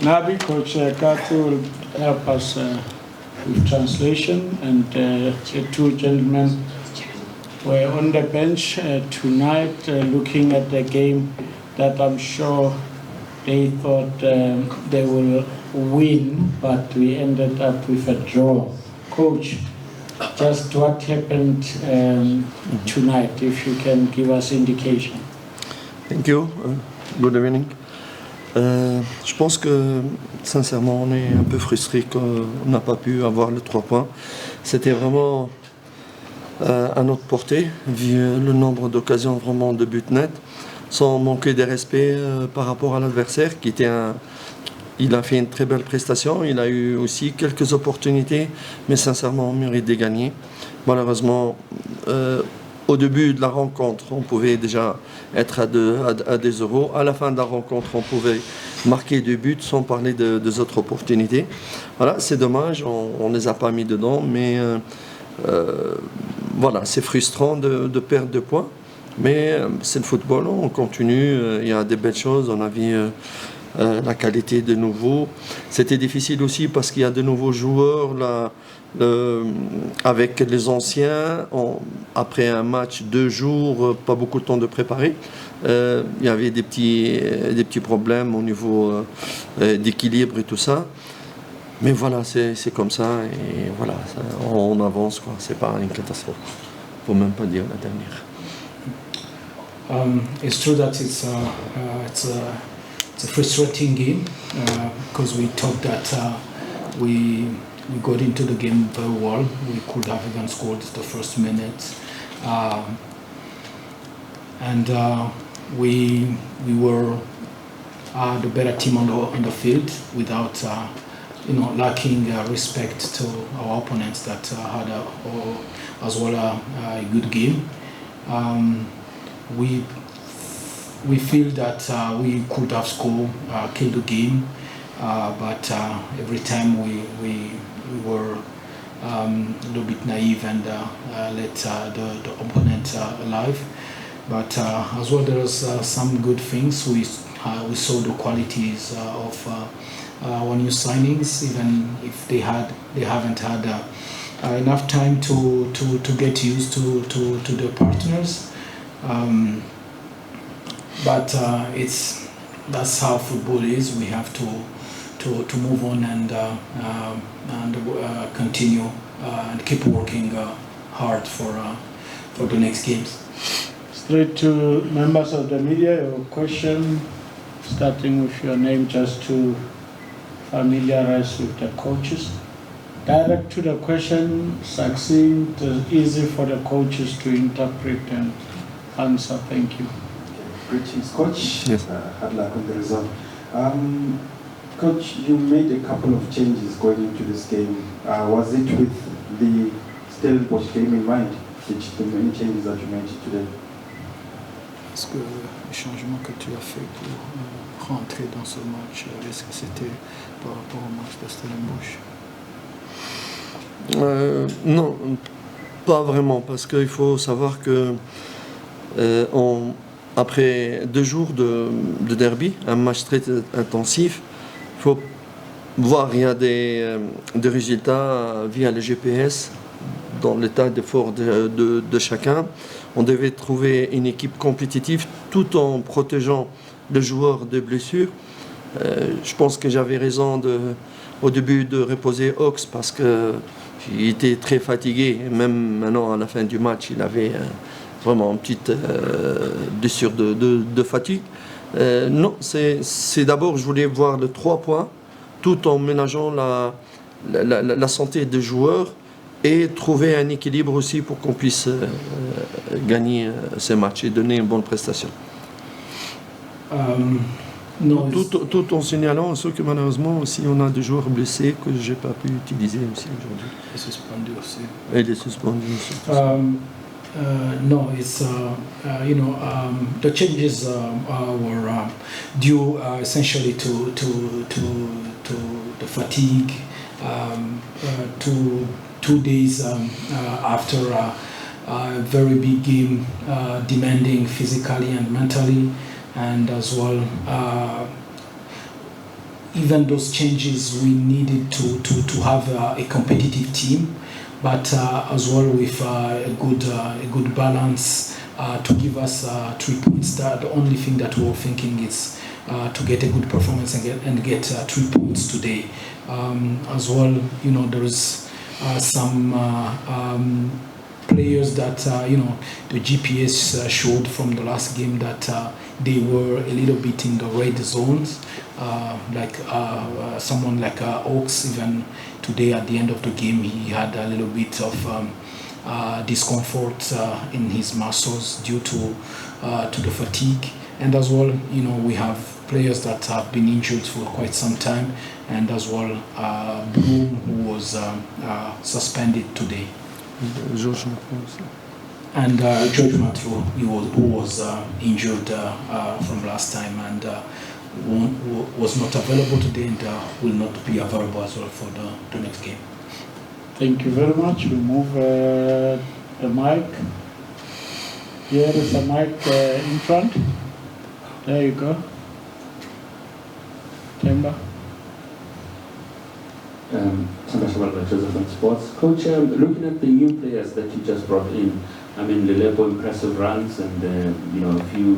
Nabi, Coach Katu will help us with translation, and the two gentlemen were on the bench tonight looking at the game that I'm sure they thought they will win, but we ended up with a draw. Coach, just what happened tonight, if you can give us indication. Thank you. Good evening. Je pense que sincèrement on est un peu frustré qu'on n'a pas pu avoir les 3 points. C'était vraiment à notre portée, vu le nombre d'occasions vraiment de buts nets, sans manquer de respect par rapport à l'adversaire qui était il a fait une très belle prestation, il a eu aussi quelques opportunités, mais sincèrement on mérite de gagner. Malheureusement, au début de la rencontre, on pouvait déjà être à 2-0. À la fin de la rencontre, on pouvait marquer 2 buts sans parler des autres opportunités. Voilà, c'est dommage, on ne les a pas mis dedans, mais voilà, c'est frustrant de perdre 2 points. Mais c'est le football, on continue, il y a des belles choses, on a vu la qualité de nouveau. C'était difficile aussi parce qu'il y a de nouveaux joueurs là. Avec les anciens, après un match 2 jours, pas beaucoup de temps de préparer. Il y avait des petits problèmes au niveau d'équilibre et tout ça. Mais voilà, c'est comme ça et voilà, on avance quoi. C'est pas une catastrophe. Faut même pas dire la dernière. It's true that it's a frustrating game because we thought that we got into the game very well. We could have even scored the first minute, and we were the better team on the field without lacking respect to our opponents that had as well a good game. We feel that we could have scored, killed the game, but every time we were a little bit naive and let the opponent alive. But as well, there's some good things. We saw the qualities of our new signings, even if they haven't had enough time to get used to the partners. But that's how football is. We have to move on and continue and keep working hard for the next games. Straight to members of the media, your question, starting with your name, just to familiarize with the coaches. Direct to the question, succinct, easy for the coaches to interpret and answer. Thank you. Greetings, Coach. Yes. Hard luck on the result. Coach, you made a couple of changes going into this game. Was it with the Stellenbosch game in mind? The many changes that you made today? Est-ce que les changements que tu as fait pour rentrer dans ce match, est-ce que c'était par rapport au match de Stellenbosch? Non, pas vraiment, parce qu'il faut savoir que après 2 jours de derby, un match très intensif, il faut voir, il y a des résultats via le GPS dans l'état d'effort de chacun. On devait trouver une équipe compétitive tout en protégeant le joueur de blessures. Je pense que j'avais raison au début de reposer Ox parce qu'il était très fatigué. Même maintenant, à la fin du match, il avait vraiment une petite blessure de fatigue. Non, c'est d'abord, je voulais voir les 3 points tout en ménageant la santé des joueurs et trouver un équilibre aussi pour qu'on puisse gagner ces matchs et donner une bonne prestation. Non, tout en signalant ceux que malheureusement aussi on a des joueurs blessés que je n'ai pas pu utiliser aussi aujourd'hui. Et suspendu aussi. Et des suspendus aussi. No, it's the changes were due essentially to the fatigue. 2 days after a very big game, demanding physically and mentally, and as well even those changes, we needed to have a competitive team, but as well with a good balance to give us 3 points. The only thing that we were thinking is to get a good performance and get 3 points today. As well, there is some players that the GPS showed from the last game that they were a little bit in the red zones, like someone like Oaks. Even today at the end of the game, he had a little bit of discomfort in his muscles due to the fatigue. And as well, we have players that have been injured for quite some time, and as well Bloom, who was suspended today. George Mathieu aussi. And George Mathieu, who was injured from last time and was not available today and will not be available as well for the next game. Thank you very much. We move the mic. Here is a mic in front. There you go. Temba. Joseph on Sports. Coach, looking at the new players that you just brought in, I mean, Lelepo, impressive runs and a few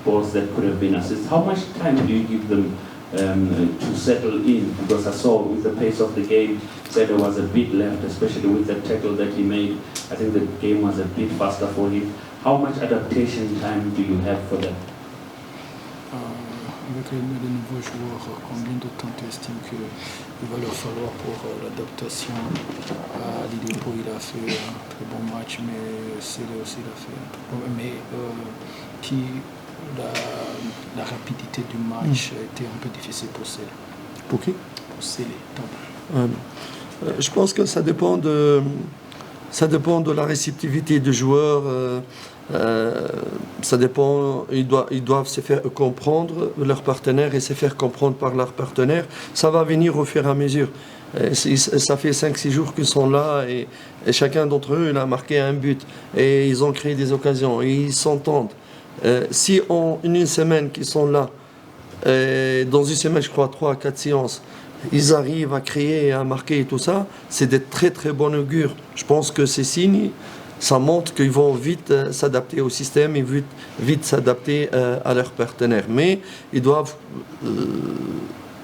balls that could have been assists. How much time do you give them to settle in? Because I saw with the pace of the game, said there was a bit left, especially with the tackle that he made. I think the game was a bit faster for him. How much adaptation time do you have for them? Avec les nouveaux joueurs, combien de temps tu estimes qu'il va leur falloir pour l'adaptation? Lilipo, il a fait un très bon match, mais Célé aussi il a fait un très bon match. Mais la rapidité du match était un peu difficile pour Célé. Pour qui? Pour Célé. Je pense que ça dépend de la réceptivité du joueur. Ça dépend, ils doivent se faire comprendre leur partenaire et se faire comprendre par leur partenaire. Ça va venir au fur et à mesure. Ça fait 5-6 jours qu'ils sont là et chacun d'entre eux il a marqué un but et ils ont créé des occasions et ils s'entendent. Si en une semaine qu'ils sont là, dans une semaine je crois 3-4 séances, ils arrivent à créer et à marquer et tout ça, c'est des très très bons augures. Je pense que ces signes, ça montre qu'ils vont vite s'adapter au système et vite s'adapter à leurs partenaires. Mais ils doivent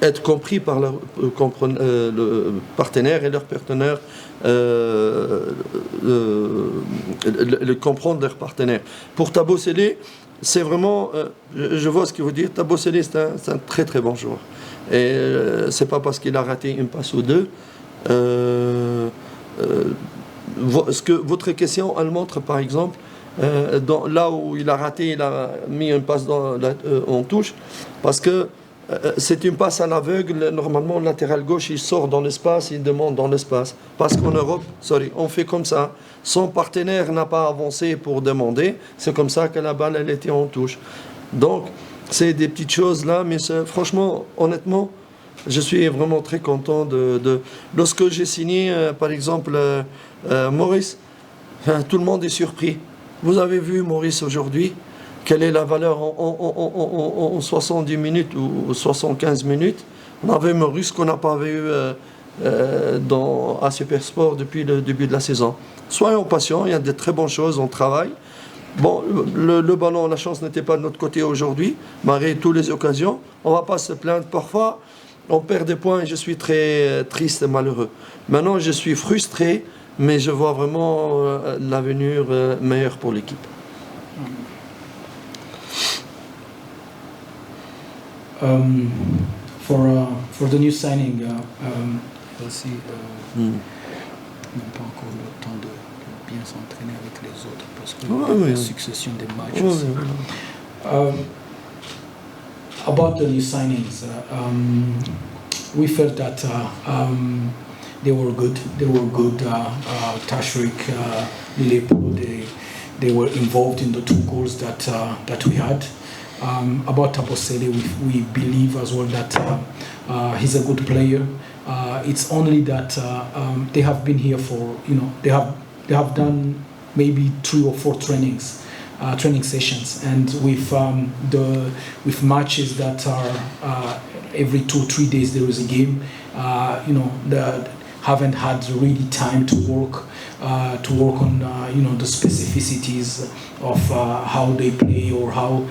être compris par le partenaire et leur partenaire, comprendre leur partenaire. Pour Thabo Sélé, c'est vraiment, je vois ce qu'il veut dire, Thabo Sélé c'est un très très bon joueur. Et c'est pas parce qu'il a raté une passe ou deux. Ce que votre question, elle montre par exemple, là où il a raté, il a mis une passe en touche, parce que c'est une passe à l'aveugle. Normalement, le latéral gauche, il sort dans l'espace, il demande dans l'espace. Parce qu'en Europe, on fait comme ça. Son partenaire n'a pas avancé pour demander. C'est comme ça que la balle, elle était en touche. Donc, c'est des petites choses là, mais franchement, honnêtement, je suis vraiment très content Lorsque j'ai signé, par exemple, Maurice, tout le monde est surpris. Vous avez vu Maurice aujourd'hui? Quelle est la valeur en 70 minutes ou 75 minutes? On avait Maurice qu'on n'a pas vu à Supersport depuis le début de la saison. Soyons patients, il y a de très bonnes choses, on travaille. Bon, le ballon, la chance n'était pas de notre côté aujourd'hui, malgré toutes les occasions. On ne va pas se plaindre. Parfois, on perd des points et je suis très triste et malheureux. Maintenant, je suis frustré, mais je vois vraiment l'avenir meilleur pour l'équipe. For the new signing, aussi, même pas encore le temps de bien s'entraîner avec les autres parce que la succession des matchs aussi. About the new signings, we felt that they were good. They were good. Tashrik, Lilipo, they were involved in the 2 goals that we had. About Thabo Sélé, we believe as well that he's a good player. It's only that they have been here for, they have done maybe 3 or 4 training sessions, and with matches that are every 2-3 days there is a game. Haven't had really time to work on the specificities of how they play, or how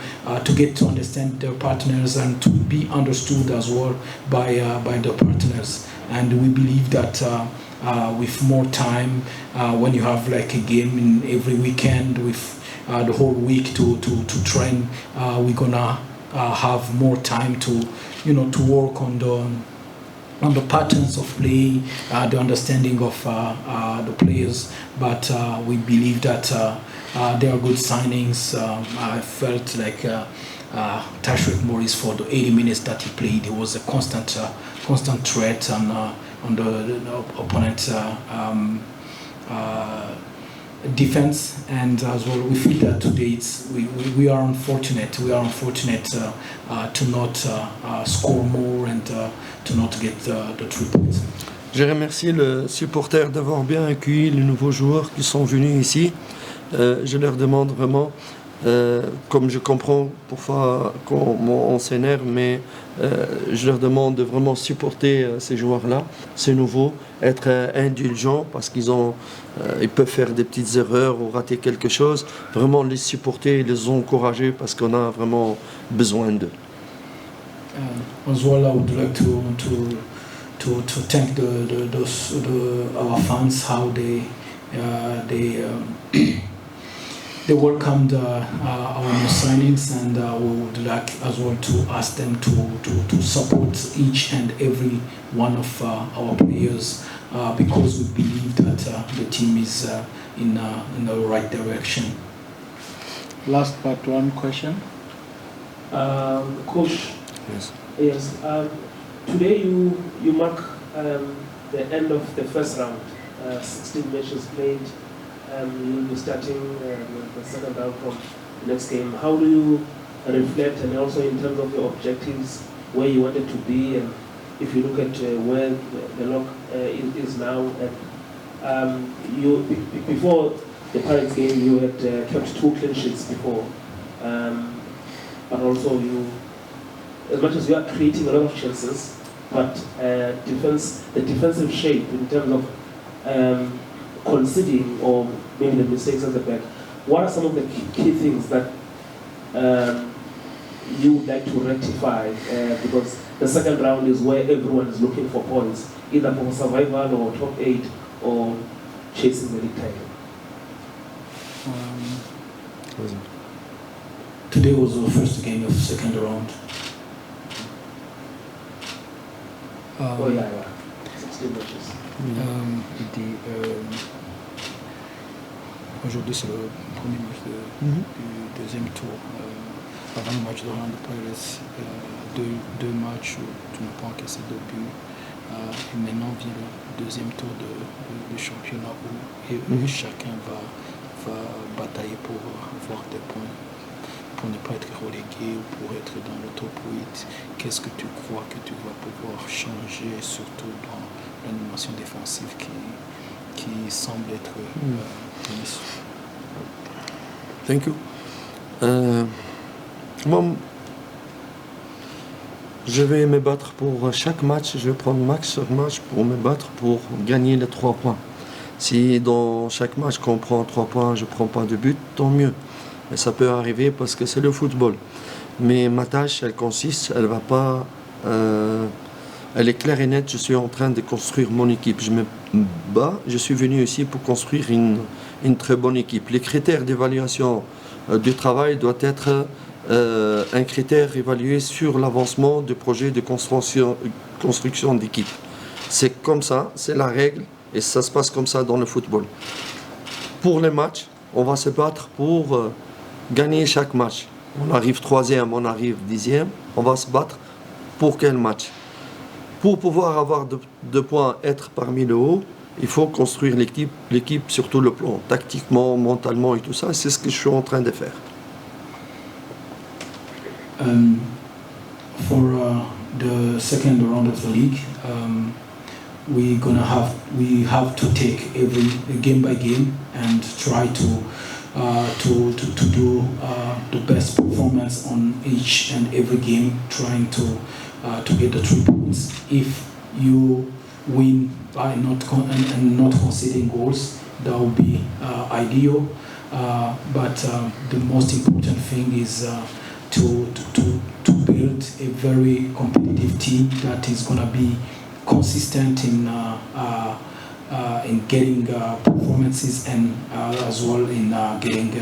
to get to understand their partners and to be understood as well by the partners. And we believe that with more time, when you have like a game in every weekend, with the whole week to train, we're gonna have more time to work on the patterns of play, the understanding of the players. But we believe that they are good signings. I felt like Tashreeq Morris, for the 80 minutes that he played, he was a constant threat on the opponent's defense. And as well, we feel that today we are unfortunate to not score more and to not get the 3 points. Je remercie le supporter d'avoir bien accueilli les nouveaux joueurs qui sont venus ici. Je leur demande vraiment, comme je comprends parfois on s'énerve, mais je leur demande de vraiment supporter ces joueurs-là, ces nouveaux, être indulgents parce ils peuvent faire des petites erreurs ou rater quelque chose. Vraiment les supporter, les encourager parce qu'on a vraiment besoin d'eux. As well, I would like to thank our fans, how they welcomed our new signings, and we would like as well to ask them to support each and every one of our players, because we believe that the team is in the right direction. Last but one question. Coach. Yes. Yes. Today you mark the end of the first round. 16 matches played. You'll be starting the second round from the next game. How do you reflect, and also in terms of your objectives, where you wanted to be, and if you look at where the lock is now, and before the Pirates game, you had kept 2 clean sheets before, but also as much as you are creating a lot of chances, but the defensive shape in terms of conceding or maybe the mistakes at the back, what are some of the key things that you would like to rectify? Because the second round is where everyone is looking for points, either for survival or top 8 or chasing the league title. Today was the first game of the second round. 16 matches. Aujourd'hui, c'est le premier match du deuxième tour. Avant le match de Roland de Pirates, deux matchs où tu n'as pas encaissé de but. Et maintenant vient le deuxième tour de championnat où chacun va batailler pour avoir des points, pour ne pas être relégué ou pour être dans le top 8. Qu'est-ce que tu crois que tu vas pouvoir changer, surtout dans l'animation défensive qui semble être tennis? Thank you. Moi, je vais me battre pour chaque match. Je vais prendre max sur match pour me battre pour gagner les 3 points. Si dans chaque match qu'on prend 3 points, je ne prends pas de but, tant mieux. Mais ça peut arriver parce que c'est le football. Mais ma tâche, elle consiste, elle va pas... elle est claire et nette, je suis en train de construire mon équipe. Je me bats, je suis venu ici pour construire une très bonne équipe. Les critères d'évaluation du travail doivent être un critère évalué sur l'avancement du projet de construction d'équipe. C'est comme ça, c'est la règle, et ça se passe comme ça dans le football. Pour les matchs, on va se battre pour gagner chaque match. On arrive 3e, on arrive 10e, on va se battre pour quel match? Pour pouvoir avoir 2 points, être parmi le haut, il faut construire l'équipe sur tout le plan, tactiquement, mentalement et tout ça. C'est ce que je suis en train de faire. For the second round of the league, we have to take every game by game and try to do the best performance on each and every game, trying to to get the 3 points. If you win by not conceding goals, that would be ideal. But the most important thing is to build a very competitive team that is going to be consistent in getting performances and as well in getting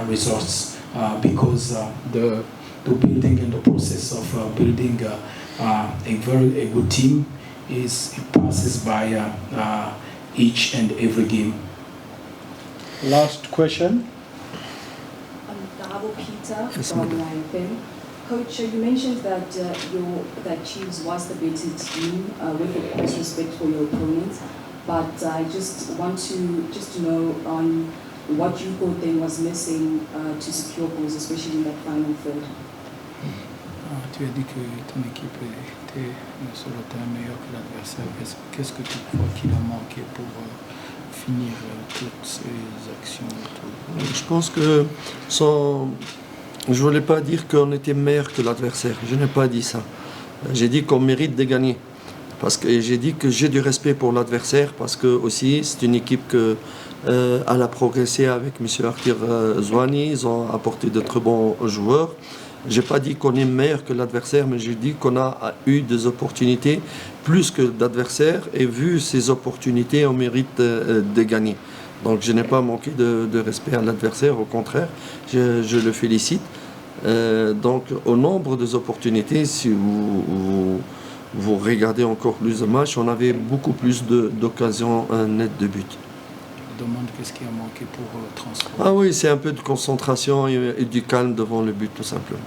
results. Because the building and the process of building a good team passes by each and every game. Last question. Peter Yes, from madam. FNB. Coach, you mentioned that that Chiefs was the better team with of course respect for your opponents, but I just want to know on what you thought then was missing to secure goals, especially in that final third. Tu as dit que ton équipe était sur le terrain meilleure que l'adversaire. Qu'est-ce que tu crois qu'il a manqué pour finir toutes ces actions? Je pense que je ne voulais pas dire qu'on était meilleur que l'adversaire. Je n'ai pas dit ça. J'ai dit qu'on mérite de gagner. Parce que j'ai dit que j'ai du respect pour l'adversaire parce que aussi c'est une équipe que elle a progressé avec M. Arthur Zouani. Ils ont apporté de très bons joueurs. J'ai pas dit qu'on est meilleur que l'adversaire, mais j'ai dit qu'on a eu des opportunités plus que l'adversaire et vu ces opportunités, on mérite de gagner. Donc je n'ai pas manqué de respect à l'adversaire, au contraire, je le félicite. Donc au nombre des opportunités, si vous regardez encore plus de matchs, on avait beaucoup plus d'occasions nettes de but. Je demande qu'est-ce qui a manqué pour transformer. Ah oui, c'est un peu de concentration et du calme devant le but, tout simplement.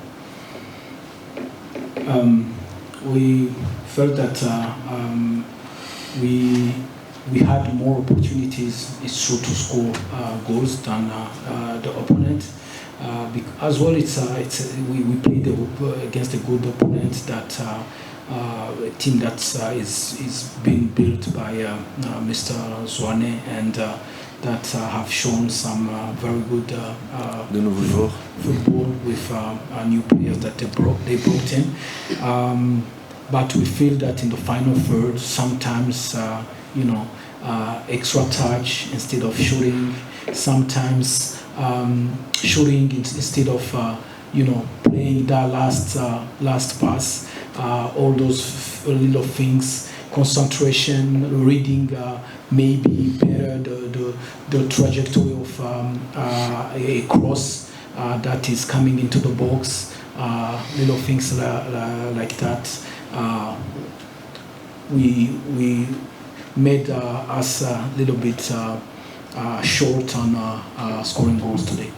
We felt that we had more opportunities, it's true, to score goals than the opponent. As well, we played against a good opponent, that a team that is being built by Mr. Zouane and that have shown some very good football with new players that they brought in. But we feel that in the final third, sometimes extra touch instead of shooting, sometimes shooting instead of playing that last pass. All those little things, concentration, reading maybe better the trajectory of a cross that is coming into the box, little things like that. We made us a little bit short on scoring goals today.